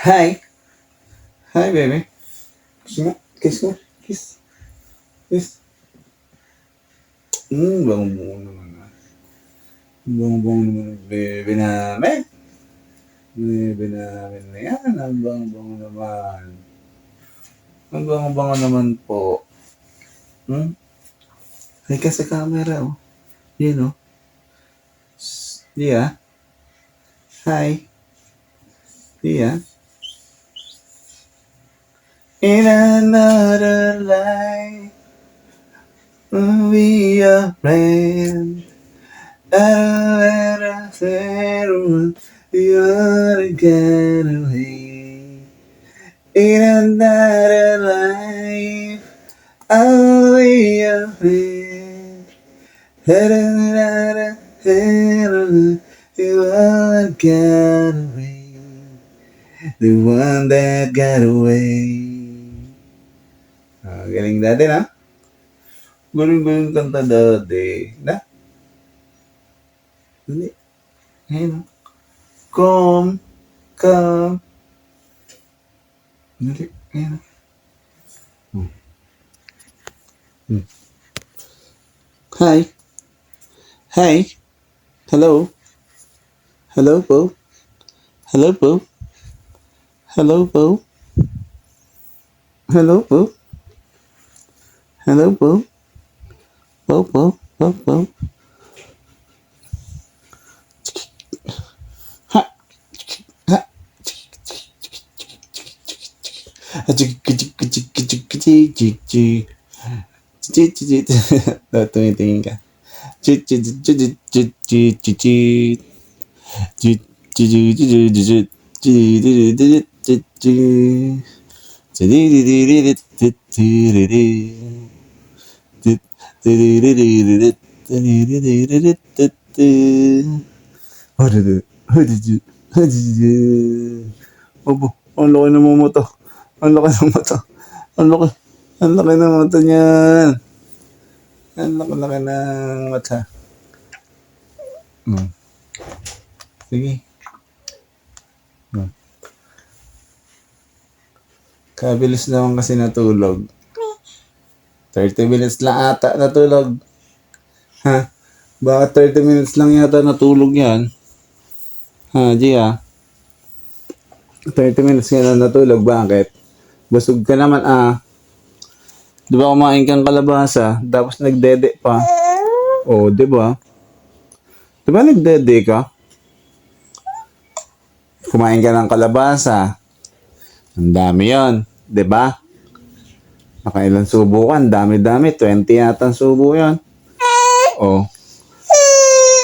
Hi. Hi, baby. Kiss mo. Kiss mo. Kiss. Kiss. Bango-bango naman na. Bango-bango naman ang baby namin. Baby namin na yan. Ang bango-bango naman. Ang bango-bango naman po. Ay ka sa camera, oh. Yun, oh. Yeah. Hi. Yeah. In another life, we are friends. I said you're get away. In another life, I'll be your friend. You are get away. The one that got away. Galing dati na. Galing-galing kanta dati. Na? Hindi. Ayun. Come. Hindi. Ayun. Hi. Hi. Hello. Hello po. Hello po. Hello po. Hello po. Hello po. Po. Ha. Ha. Tumitingin ka. Opo, ang laki ng mga mata. Ang laki ng mata. Ang laki. Ang laki ng mata niyan. Ang laki ng mata. Sige. Kabilis naman kasi natulog. 30 minutes lang ata natulog. Ha? Baka 30 minutes lang yata natulog yan. Ha, Gia? 30 minutes nga na natulog. Bakit? Busog ka naman Di ba kumain kang kalabasa, tapos nagdede pa? Oh, di ba? Di ba nagdede ka? Kumain ka ng kalabasa. Ang dami yon, di ba? Nakailan subo ka? Ang dami-dami. 20 yata ang subo yon. Oh.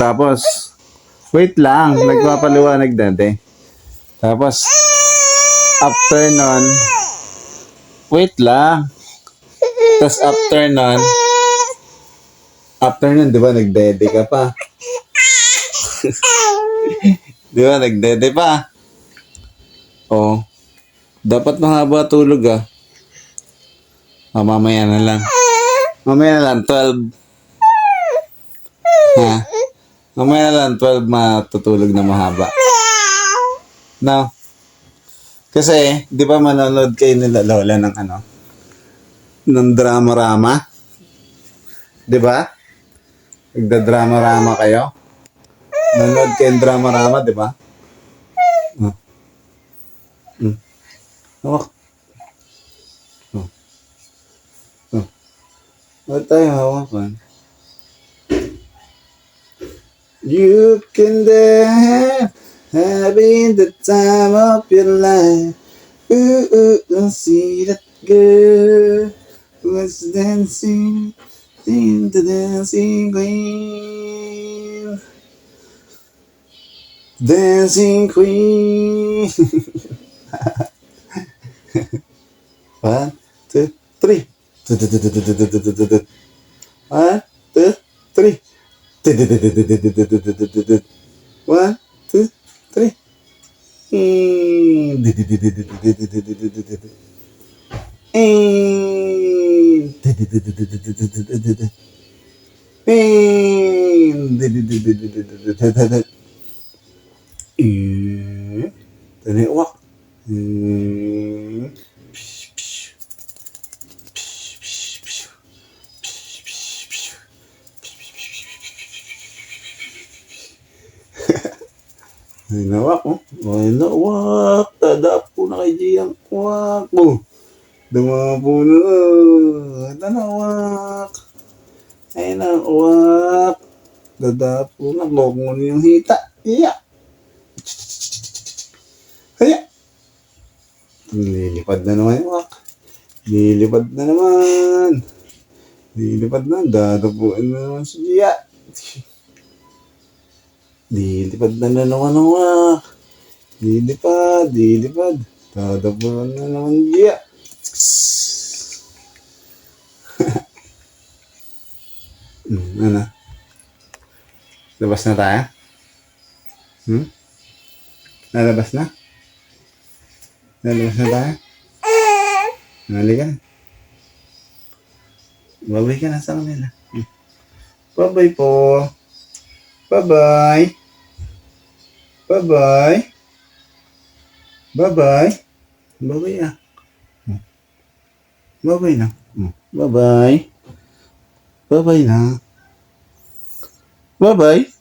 Tapos, wait lang. Nagpapaliwanag dati. Tapos, after nun, wait lang. Tapos after nun, di ba, nagdede ka pa? Di ba, nagdede pa? Oh. Dapat mahaba tulog mamaya na lang. Mamaya na lang, 12. Ha? Mamaya na lang, 12 matutulog na mahaba. No? Kasi, di ba manonood kayo nila Lola ng ng drama-rama? Di ba? Nagda-drama-rama kayo? Nanonood kayo ng drama-rama, di ba? Hawak. Ba't tayo hawakan? You can dance, having the time of your life. Don't see that girl who's dancing in the dancing queen. Dancing queen. 1, 2, 3. 1, 2, 3. 1, 2, 3. Tani uwak. Nawak, oh. Ay, nawak. Tadapo na kay Gian. Wak, oh. Dumapo na. Tanawak. Ay, nawak. Dadapo na. Loko na yung hita. Iya. Kaya. Lilipad na naman yung wak. Lilipad na naman. Lilipad na. Dadapuin na naman si Gia. Lilipad na naman ang wak. Lilipad. Lilipad. Dadapuin na naman Gia. Ano? Labas na tayo? Lalabas na? Lalabas na tayo? Halika na. Babay ka na sa kanila. Babay po. Bye-bye. Bye-bye. Bye-bye. Bye-bye ah. Bye-bye na. Bye-bye. Bye-bye na. Bye-bye.